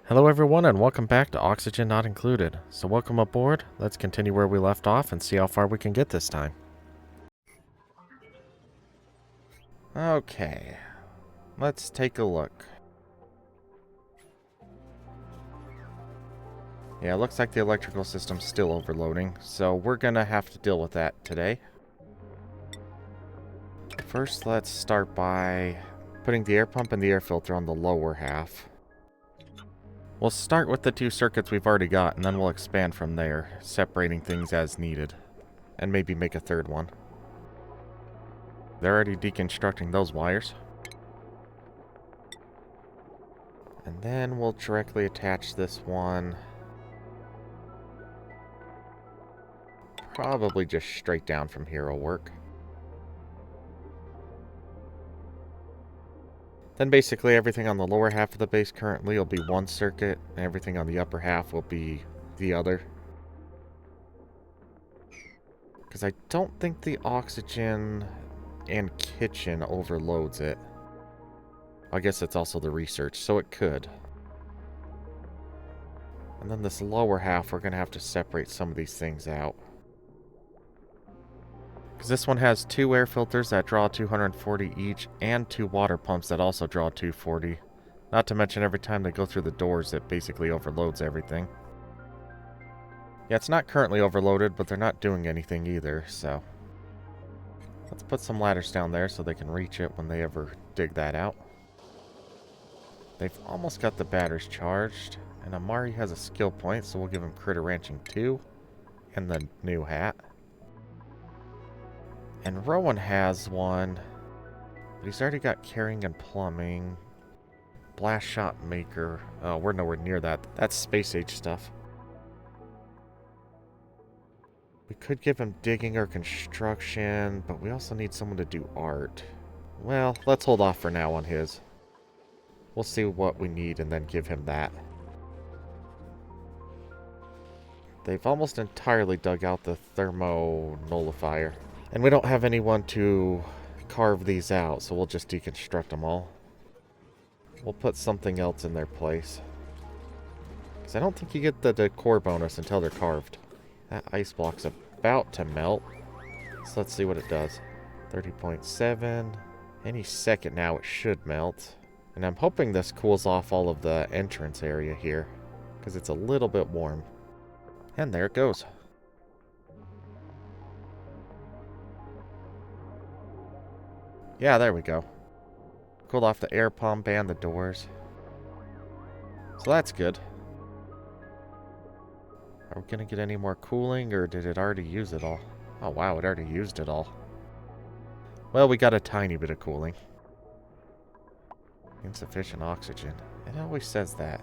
Hello everyone and welcome back to Oxygen Not Included. So welcome aboard, let's continue where we left off and see how far we can get this time. Okay, let's take a look. Yeah, it looks like the electrical system's still overloading, so we're gonna have to deal with that today. First, let's start by putting the air pump and the air filter on the lower half. We'll start with the two circuits we've already got, and then we'll expand from there, separating things as needed. And maybe make a third one. They're already deconstructing those wires. And then we'll directly attach this one. Probably just straight down from here will work. Then basically everything on the lower half of the base currently will be one circuit, and everything on the upper half will be the other. Because I don't think the oxygen and kitchen overloads it. I guess it's also the research, so it could. And then this lower half, we're going to have to separate some of these things out. Because this one has two air filters that draw 240 each, and two water pumps that also draw 240. Not to mention every time they go through the doors, it basically overloads everything. Yeah, it's not currently overloaded, but they're not doing anything either, so... Let's put some ladders down there so they can reach it when they ever dig that out. They've almost got the batteries charged, and Amari has a skill point, so we'll give him Critter Ranching 2, and the new hat. And Rowan has one, but he's already got Carrying and Plumbing, Blast Shot Maker. Oh, we're nowhere near that. That's space age stuff. We could give him Digging or Construction, but we also need someone to do art. Well, let's hold off for now on his. We'll see what we need and then give him that. They've almost entirely dug out the thermo nullifier. And we don't have anyone to carve these out, so we'll just deconstruct them all. We'll put something else in their place. Because I don't think you get the decor bonus until they're carved. That ice block's about to melt. So let's see what it does. 30.7. Any second now it should melt. And I'm hoping this cools off all of the entrance area here. Because it's a little bit warm. And there it goes. Yeah, there we go. Cooled off the air pump and the doors. So that's good. Are we going to get any more cooling, or did it already use it all? Oh wow, it already used it all. Well, we got a tiny bit of cooling. Insufficient oxygen. It always says that.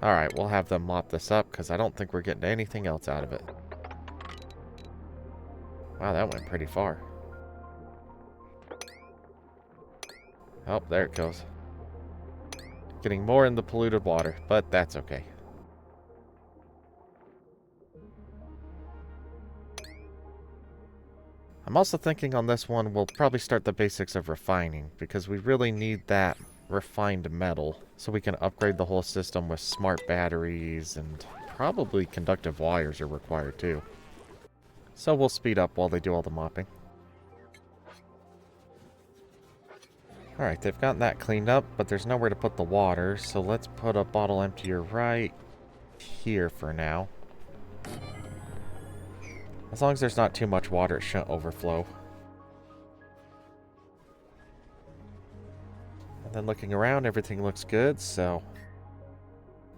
Alright, we'll have them mop this up, because I don't think we're getting anything else out of it. Wow, that went pretty far. Oh, there it goes. Getting more in the polluted water, but that's okay. I'm also thinking on this one, we'll probably start the basics of refining, because we really need that refined metal, so we can upgrade the whole system with smart batteries, and probably conductive wires are required too. So we'll speed up while they do all the mopping. Alright, they've gotten that cleaned up, but there's nowhere to put the water, so let's put a bottle emptier right here for now. As long as there's not too much water, it shouldn't overflow. And then looking around, everything looks good, so...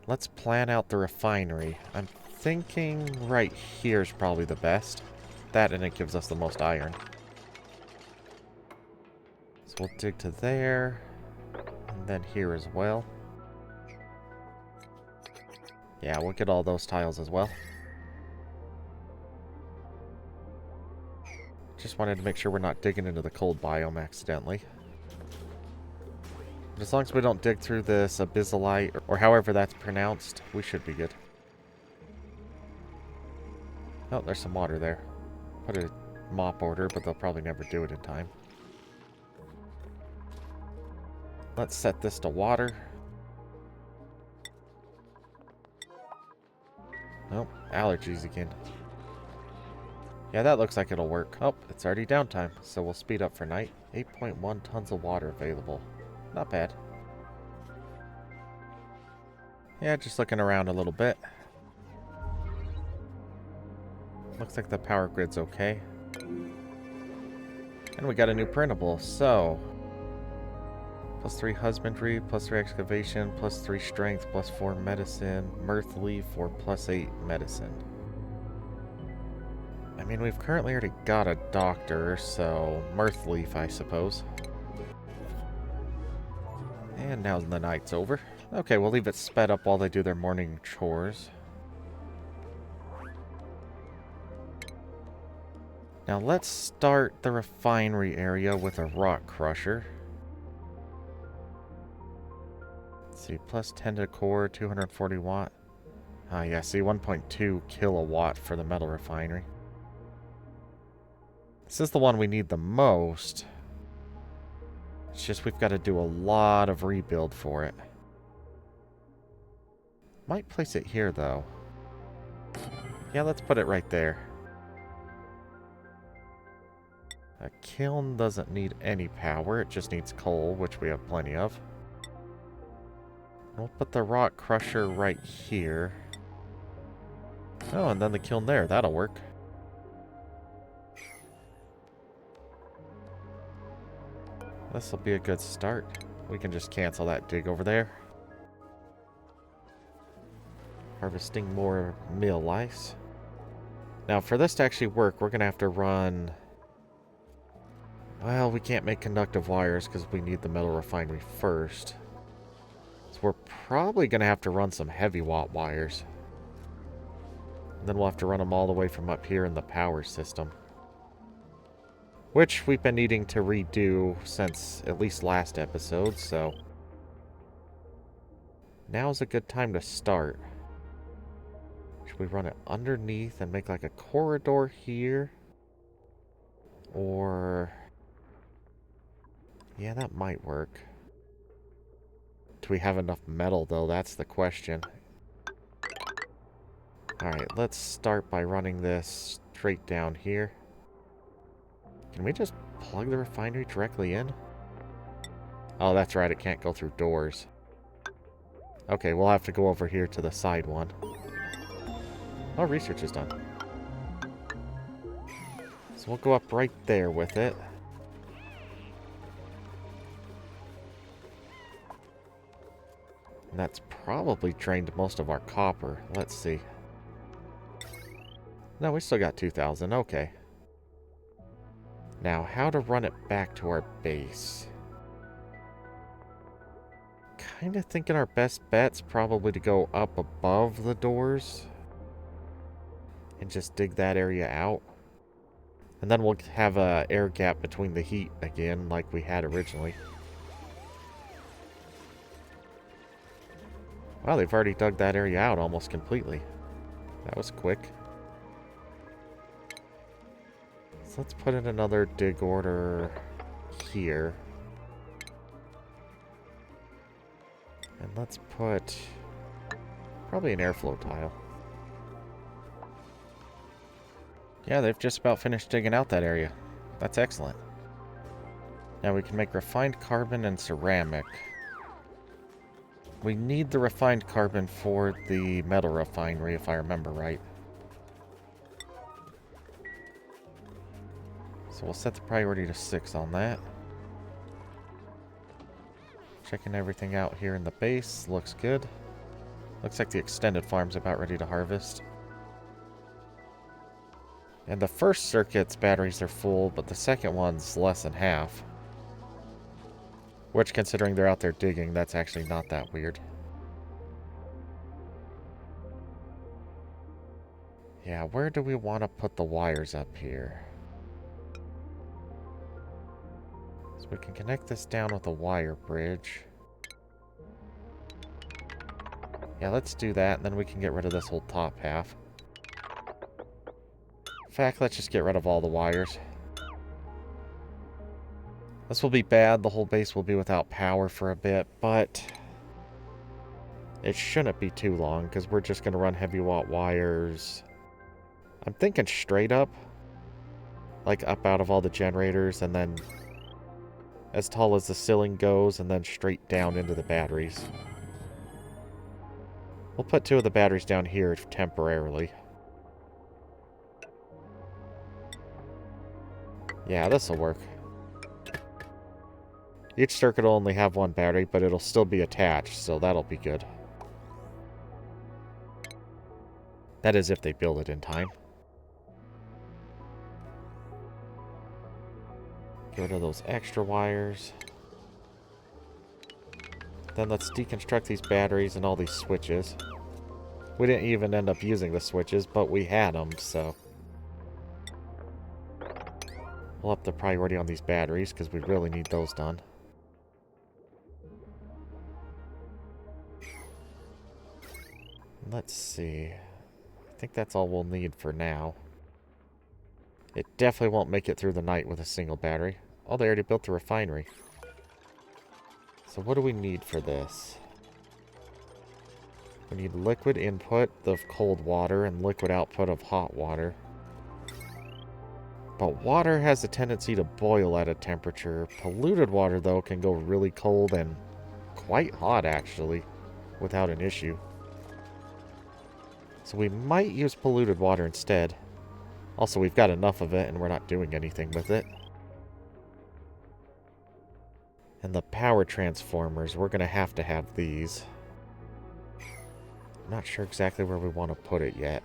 Let's plan out the refinery. I'm thinking right here is probably the best. That, and it gives us the most iron. So we'll dig to there, and then here as well. Yeah, we'll get all those tiles as well. Just wanted to make sure we're not digging into the cold biome accidentally. But as long as we don't dig through this abyssalite, or however that's pronounced, we should be good. Oh, there's some water there. Put a mop order, but they'll probably never do it in time. Let's set this to water. Nope, allergies again. Yeah, that looks like it'll work. Oh, it's already downtime, so we'll speed up for night. 8.1 tons of water available. Not bad. Yeah, just looking around a little bit. Looks like the power grid's okay. And we got a new printable, so... +3 husbandry, +3 excavation, +3 strength, +4 medicine, mirth leaf, or +8 medicine. I mean, we've currently already got a doctor, so mirth leaf, I suppose. And now the night's over. Okay, we'll leave it sped up while they do their morning chores. Now let's start the refinery area with a rock crusher. Let's see, +10 to core, 240 watt. Ah, yeah, see, 1.2 kilowatt for the metal refinery. This is the one we need the most. It's just we've got to do a lot of rebuild for it. Might place it here, though. Yeah, let's put it right there. A kiln doesn't need any power, it just needs coal, which we have plenty of. We'll put the rock crusher right here. Oh, and then the kiln there, that'll work. This will be a good start. We can just cancel that dig over there. Harvesting more mill ice. Now, for this to actually work, we're going to have to run... Well, we can't make conductive wires because we need the metal refinery first. So we're probably going to have to run some heavy watt wires. And then we'll have to run them all the way from up here in the power system. Which we've been needing to redo since at least last episode, so... Now's a good time to start. Should we run it underneath and make like a corridor here? Or... Yeah, that might work. Do we have enough metal, though? That's the question. Alright, let's start by running this straight down here. Can we just plug the refinery directly in? Oh, that's right, it can't go through doors. Okay, we'll have to go over here to the side one. Oh, research is done. So we'll go up right there with it. And that's probably drained most of our copper. Let's see. No, we still got 2,000. Okay. Now, how to run it back to our base? Kind of thinking our best bet's probably to go up above the doors. And just dig that area out. And then we'll have an air gap between the heat again, like we had originally. Wow, they've already dug that area out almost completely. That was quick. So let's put in another dig order here. And let's put probably an airflow tile. Yeah, they've just about finished digging out that area. That's excellent. Now we can make refined carbon and ceramic. We need the refined carbon for the metal refinery, if I remember right. So we'll set the priority to 6 on that. Checking everything out here in the base. Looks good. Looks like the extended farm's about ready to harvest. And the first circuit's batteries are full, but the second one's less than half. Which, considering they're out there digging, that's actually not that weird. Yeah, where do we want to put the wires up here? So we can connect this down with a wire bridge. Yeah, let's do that, and then we can get rid of this whole top half. In fact, let's just get rid of all the wires. This will be bad. The whole base will be without power for a bit, but It shouldn't be too long, because we're just going to run heavy watt wires. I'm thinking straight up. Like up out of all the generators, and then as tall as the ceiling goes, and then straight down into the batteries. We'll put 2 of the batteries down here temporarily. Yeah, this'll work. Each circuit will only have 1 battery, but it'll still be attached, so that'll be good. That is if they build it in time. Get rid of those extra wires. Then let's deconstruct these batteries and all these switches. We didn't even end up using the switches, but we had them, so... We'll up the priority on these batteries, because we really need those done. Let's see. I think that's all we'll need for now. It definitely won't make it through the night with a single battery. Oh, they already built the refinery. So what do we need for this? We need liquid input of cold water and liquid output of hot water. But water has a tendency to boil at a temperature. Polluted water, though, can go really cold and quite hot, actually, without an issue. So we might use polluted water instead. Also, we've got enough of it, and we're not doing anything with it. And the power transformers, we're going to have these. I'm not sure exactly where we want to put it yet.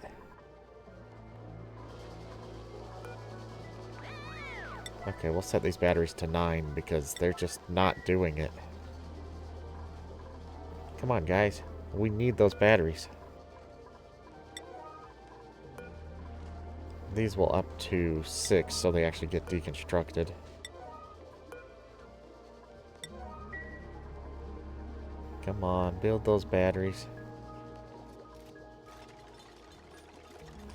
Okay, we'll set these batteries to 9 because they're just not doing it. Come on, guys. We need those batteries. These will up to 6 so they actually get deconstructed. Come on, build those batteries.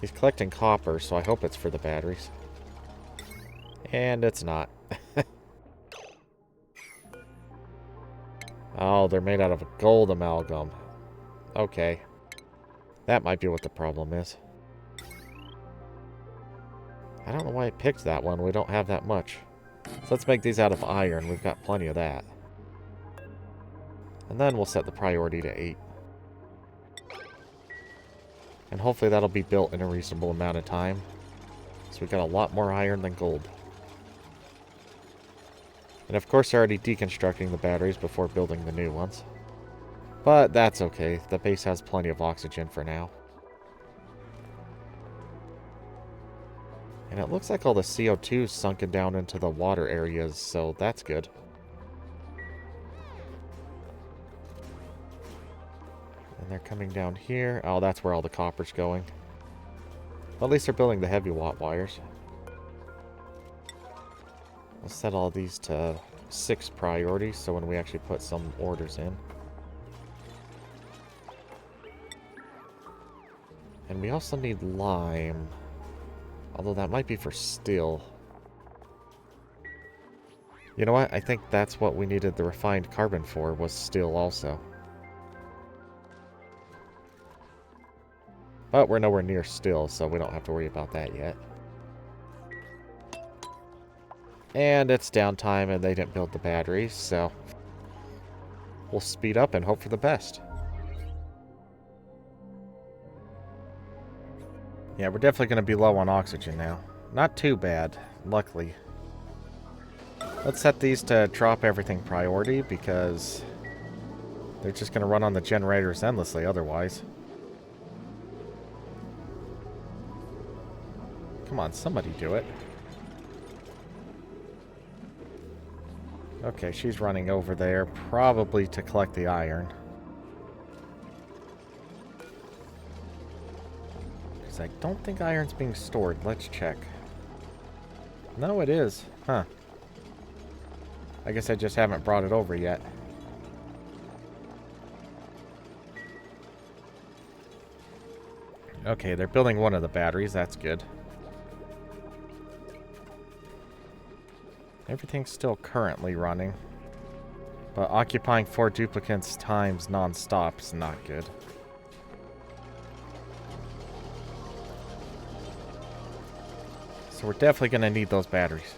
He's collecting copper, so I hope it's for the batteries. And it's not. Oh, they're made out of a gold amalgam. Okay. That might be what the problem is. I don't know why I picked that one. We don't have that much. So let's make these out of iron. We've got plenty of that. And then we'll set the priority to 8. And hopefully that'll be built in a reasonable amount of time. So we've got a lot more iron than gold. And of course they're already deconstructing the batteries before building the new ones. But that's okay. The base has plenty of oxygen for now. And it looks like all the CO2 is sunken down into the water areas, so that's good. And they're coming down here. Oh, that's where all the copper's going. Well, at least they're building the heavy watt wires. We'll set all these to 6 priorities, so when we actually put some orders in. And we also need lime. Although that might be for steel. You know what? I think that's what we needed the refined carbon for, was steel also. But we're nowhere near steel, so we don't have to worry about that yet. And it's downtime, and they didn't build the batteries, so we'll speed up and hope for the best. Yeah, we're definitely going to be low on oxygen now. Not too bad, luckily. Let's set these to drop everything priority, because they're just going to run on the generators endlessly otherwise. Come on, somebody do it. Okay, she's running over there, probably to collect the iron. Because I don't think iron's being stored. Let's check. No, it is. Huh. I guess I just haven't brought it over yet. Okay, they're building one of the batteries. That's good. Everything's still currently running. But occupying 4 duplicates times non-stop is not good. So we're definitely going to need those batteries.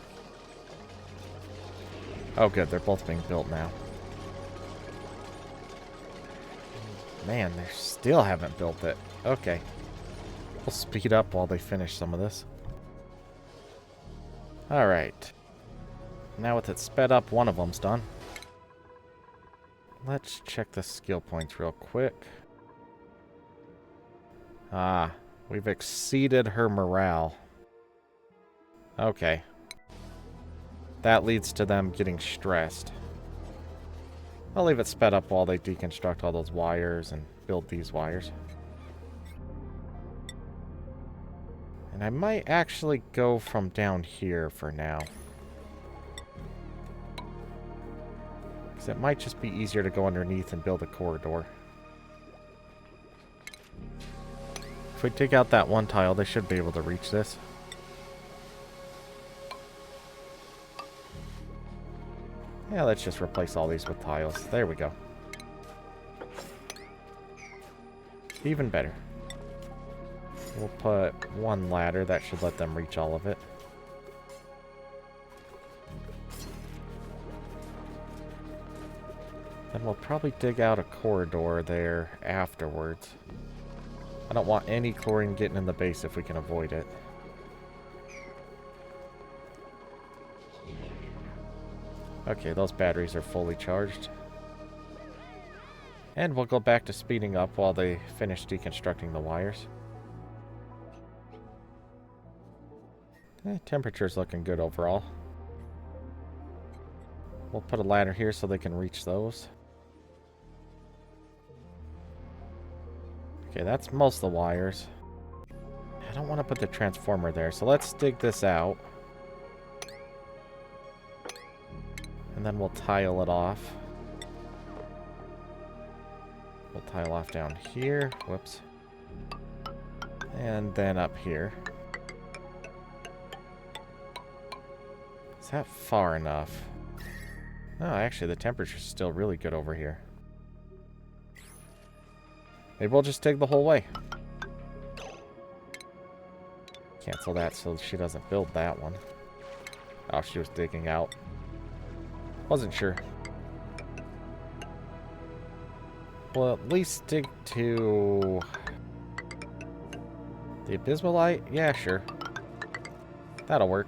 Oh good, they're both being built now. Man, they still haven't built it. Okay. We'll speed up while they finish some of this. Alright. Now with it sped up, one of them's done. Let's check the skill points real quick. Ah, we've exceeded her morale. Okay. That leads to them getting stressed. I'll leave it sped up while they deconstruct all those wires and build these wires. And I might actually go from down here for now. Because it might just be easier to go underneath and build a corridor. If we dig out that one tile, they should be able to reach this. Yeah, let's just replace all these with tiles. There we go. Even better. We'll put one ladder. That should let them reach all of it. Then we'll probably dig out a corridor there afterwards. I don't want any chlorine getting in the base if we can avoid it. Okay, those batteries are fully charged. And we'll go back to speeding up while they finish deconstructing the wires. Temperature's looking good overall. We'll put a ladder here so they can reach those. Okay, that's most of the wires. I don't want to put the transformer there, so let's dig this out. And then we'll tile it off. We'll tile off down here. Whoops. And then up here. Is that far enough? Oh, actually, the temperature's still really good over here. Maybe we'll just dig the whole way. Cancel that so she doesn't build that one. Oh, she was digging out. Wasn't sure. We'll at least dig to the abysmalite. Yeah, sure. That'll work.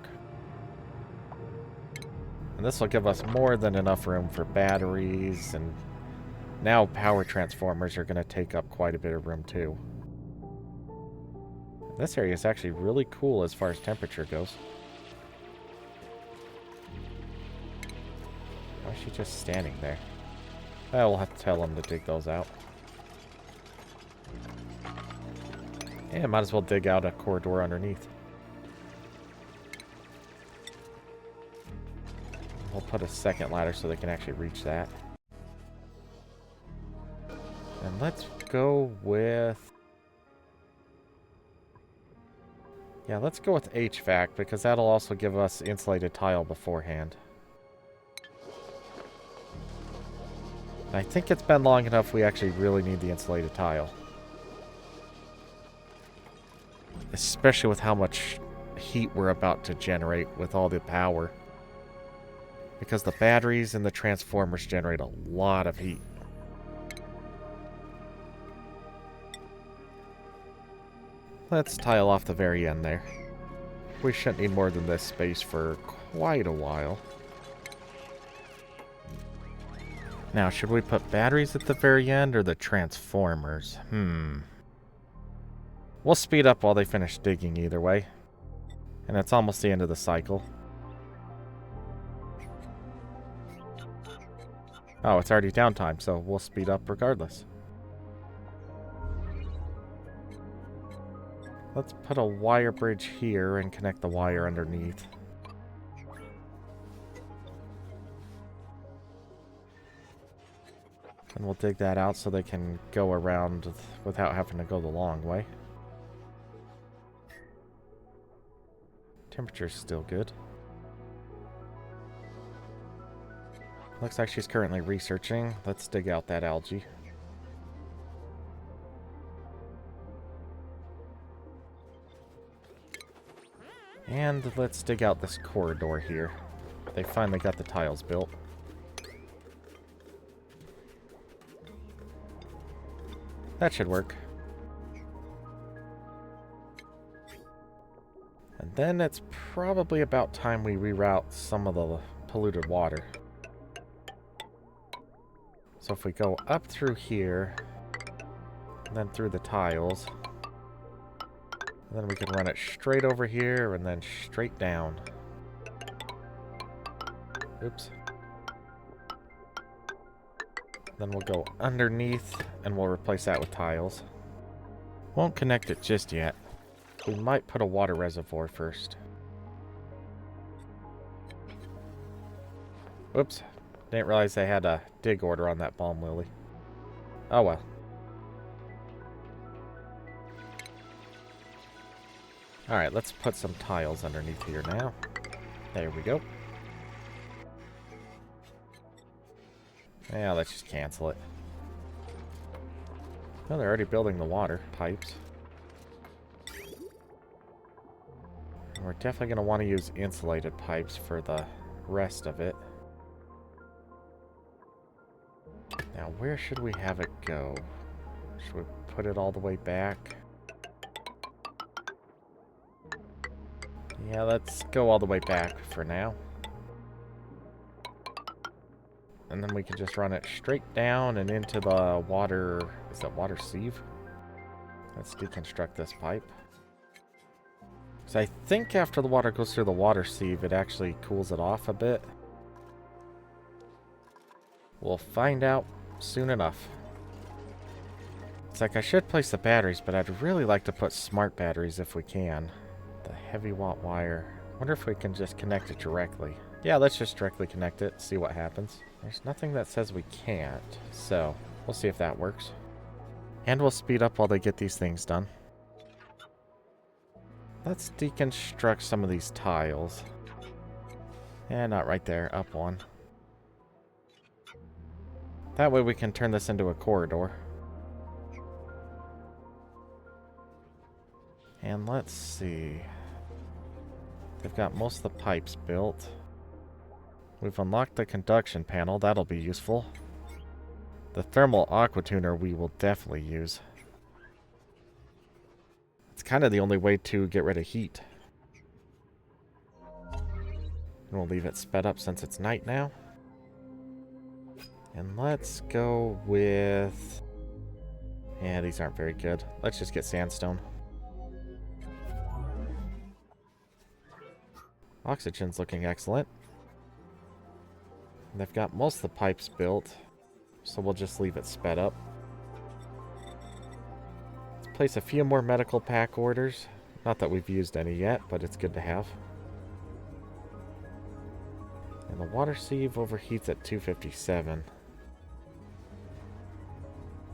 And this will give us more than enough room for batteries, and now power transformers are going to take up quite a bit of room too. This area is actually really cool as far as temperature goes. Why is she just standing there? Well, we'll have to tell them to dig those out. Yeah, might as well dig out a corridor underneath. We'll put a second ladder so they can actually reach that. And let's go with... yeah, let's go with HVAC, because that'll also give us insulated tile beforehand. I think it's been long enough we actually really need the insulated tile. Especially with how much heat we're about to generate with all the power. Because the batteries and the transformers generate a lot of heat. Let's tile off the very end there. We shouldn't need more than this space for quite a while. Now, should we put batteries at the very end or the transformers? We'll speed up while they finish digging either way. And it's almost the end of the cycle. Oh, it's already downtime, so we'll speed up regardless. Let's put a wire bridge here and connect the wire underneath. And we'll dig that out so they can go around without having to go the long way. Temperature's still good. Looks like she's currently researching. Let's dig out that algae. And let's dig out this corridor here. They finally got the tiles built. That should work. And then it's probably about time we reroute some of the polluted water. So if we go up through here, and then through the tiles, and then we can run it straight over here and then straight down. Oops. Then we'll go underneath and we'll replace that with tiles. Won't connect it just yet. We might put a water reservoir first. Whoops. Didn't realize they had a dig order on that balm lily. Oh well. Alright, let's put some tiles underneath here now. There we go. Yeah, let's just cancel it. Oh, they're already building the water pipes. We're definitely going to want to use insulated pipes for the rest of it. Now, where should we have it go? Should we put it all the way back? Yeah, let's go all the way back for now. And then we can just run it straight down and into the water... Is that water sieve? Let's deconstruct this pipe. So I think after the water goes through the water sieve, it actually cools it off a bit. We'll find out soon enough. It's like I should place the batteries, but I'd really like to put smart batteries if we can. The heavy watt wire. Wonder if we can just connect it directly. Yeah, let's just directly connect it, see what happens. There's nothing that says we can't, so we'll see if that works. And we'll speed up while they get these things done. Let's deconstruct some of these tiles. Yeah, not right there, up one. That way we can turn this into a corridor. And let's see. They've got most of the pipes built. We've unlocked the conduction panel. That'll be useful. The thermal aqua tuner we will definitely use. It's kind of the only way to get rid of heat. And we'll leave it sped up since it's night now. And let's go with... Yeah, these aren't very good. Let's just get sandstone. Oxygen's looking excellent. And they've got most of the pipes built, so we'll just leave it sped up. Let's place a few more medical pack orders. Not that we've used any yet, but it's good to have. And the water sieve overheats at 257.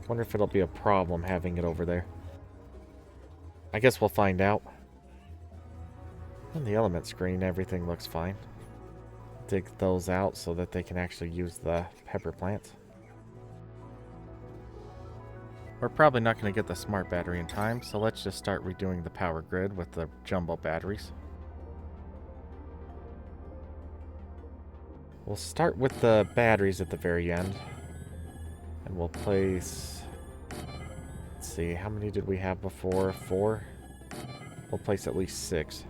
Wonder if it'll be a problem having it over there. I guess we'll find out. On the element screen, everything looks fine. Dig those out so that they can actually use the pepper plants. We're probably not going to get the smart battery in time, so let's just start redoing the power grid with the jumbo batteries. We'll start with the batteries at the very end. And we'll place... Let's see, how many did we have before? 4? We'll place at least 6.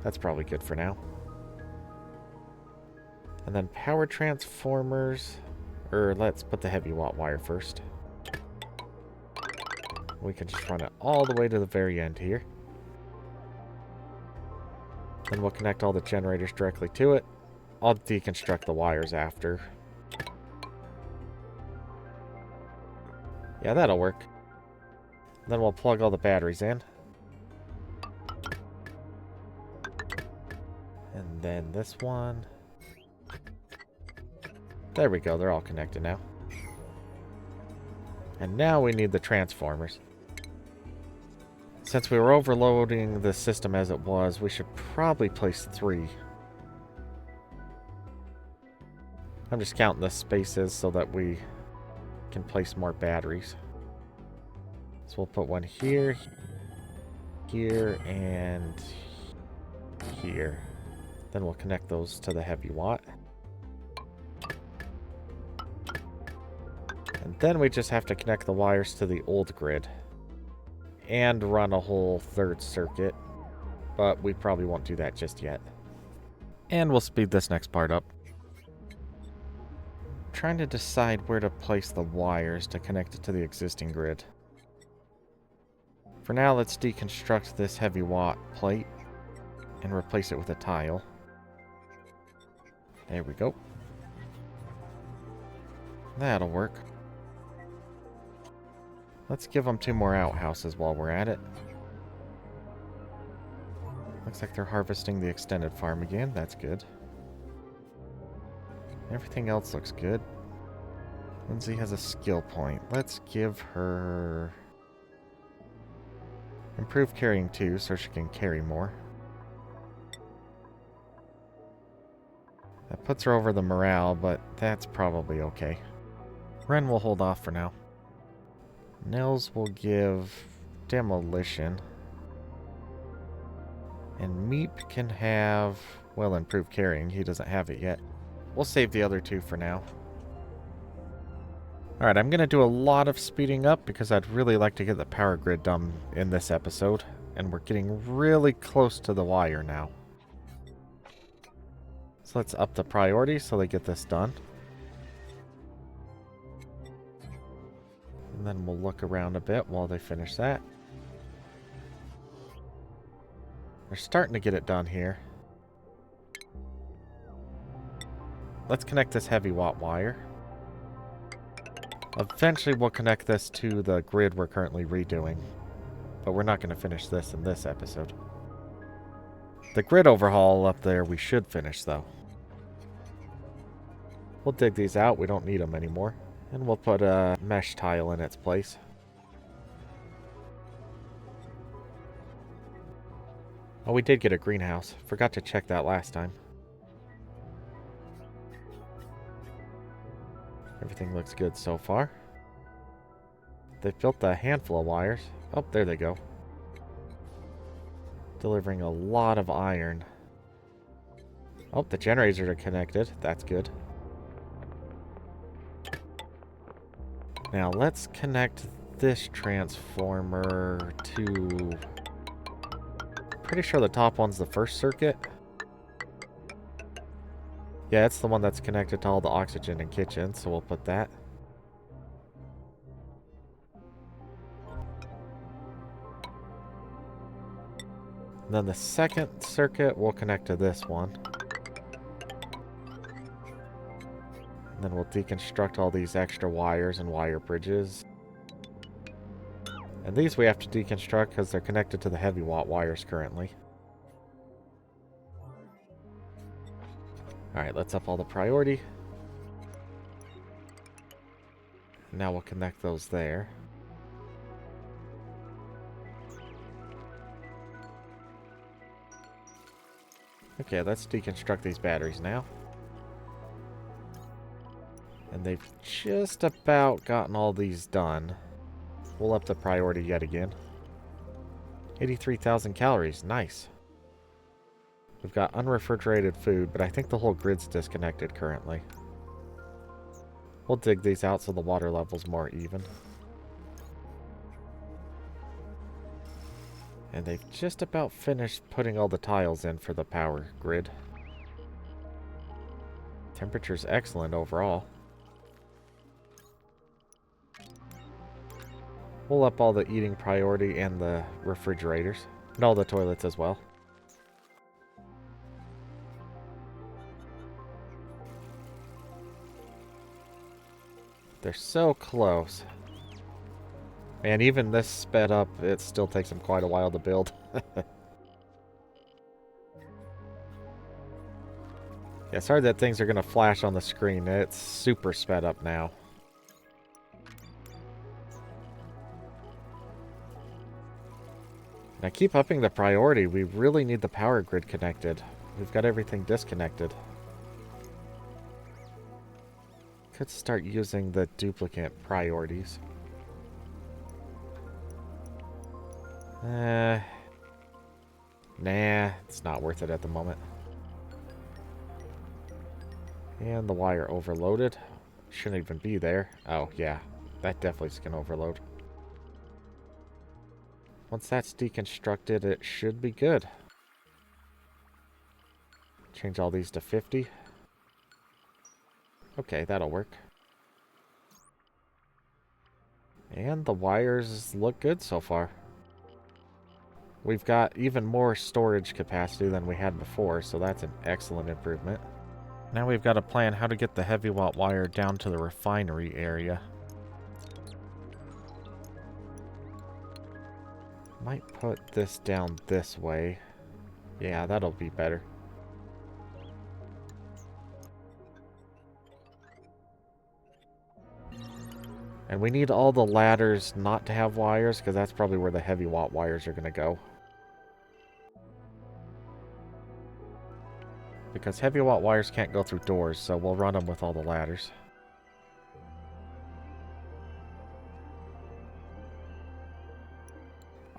That's probably good for now. And then power transformers, or let's put the heavy watt wire first. We can just run it all the way to the very end here. Then we'll connect all the generators directly to it. I'll deconstruct the wires after. Yeah, that'll work. Then we'll plug all the batteries in. And then this one. There we go, they're all connected now. And now we need the transformers. Since we were overloading the system as it was, we should probably place 3. I'm just counting the spaces so that we can place more batteries. So we'll put one here, here, and here. Then we'll connect those to the heavy watt. And then we just have to connect the wires to the old grid. And run a whole third circuit. But we probably won't do that just yet. And we'll speed this next part up. Trying to decide where to place the wires to connect it to the existing grid. For now, let's deconstruct this heavy watt plate and replace it with a tile. There we go. That'll work. Let's give them 2 more outhouses while we're at it. Looks like they're harvesting the extended farm again. That's good. Everything else looks good. Lindsay has a skill point. Let's give her improved carrying 2 so she can carry more. That puts her over the morale, but that's probably okay. Ren will hold off for now. Nils will give demolition. And Meep can have, well, improved carrying. He doesn't have it yet. We'll save the other 2 for now. Alright, I'm going to do a lot of speeding up because I'd really like to get the power grid done in this episode. And we're getting really close to the wire now. So let's up the priority so they get this done. And then we'll look around a bit while they finish that. They're starting to get it done here. Let's connect this heavy watt wire. Eventually we'll connect this to the grid we're currently redoing. But we're not going to finish this in this episode. The grid overhaul up there we should finish though. We'll dig these out, we don't need them anymore. And we'll put a mesh tile in its place. Oh, we did get a greenhouse. Forgot to check that last time. Everything looks good so far. They've built a handful of wires. Oh, there they go. Delivering a lot of iron. Oh, the generators are connected. That's good. Now let's connect this transformer to... Pretty sure the top one's the first circuit. Yeah, it's the one that's connected to all the oxygen in kitchen, so we'll put that. And then the second circuit will connect to this one. And then we'll deconstruct all these extra wires and wire bridges. And these we have to deconstruct because they're connected to the heavy watt wires currently. Alright, let's up all the priority. Now we'll connect those there. Okay, let's deconstruct these batteries now. And they've just about gotten all these done. We'll up the priority yet again. 83,000 calories. Nice. We've got unrefrigerated food, but I think the whole grid's disconnected currently. We'll dig these out so the water level's more even. And they've just about finished putting all the tiles in for the power grid. Temperature's excellent overall. We'll up all the eating priority and the refrigerators. And all the toilets as well. They're so close. Man, even this sped up, it still takes them quite a while to build. Yeah, sorry that things are going to flash on the screen. It's super sped up now. Now keep upping the priority. We really need the power grid connected. We've got everything disconnected. Could start using the duplicate priorities. Nah, it's not worth it at the moment. And the wire overloaded. Shouldn't even be there. Oh, yeah. That definitely is going to overload. Once that's deconstructed, it should be good. Change all these to 50. Okay, that'll work. And the wires look good so far. We've got even more storage capacity than we had before, so that's an excellent improvement. Now we've got to plan how to get the heavy watt wire down to the refinery area. Might put this down this way. Yeah, that'll be better. And we need all the ladders not to have wires, because that's probably where the heavy watt wires are going to go. Because heavy watt wires can't go through doors, so we'll run them with all the ladders.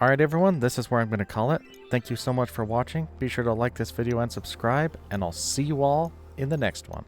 Alright everyone, this is where I'm going to call it. Thank you so much for watching. Be sure to like this video and subscribe, and I'll see you all in the next one.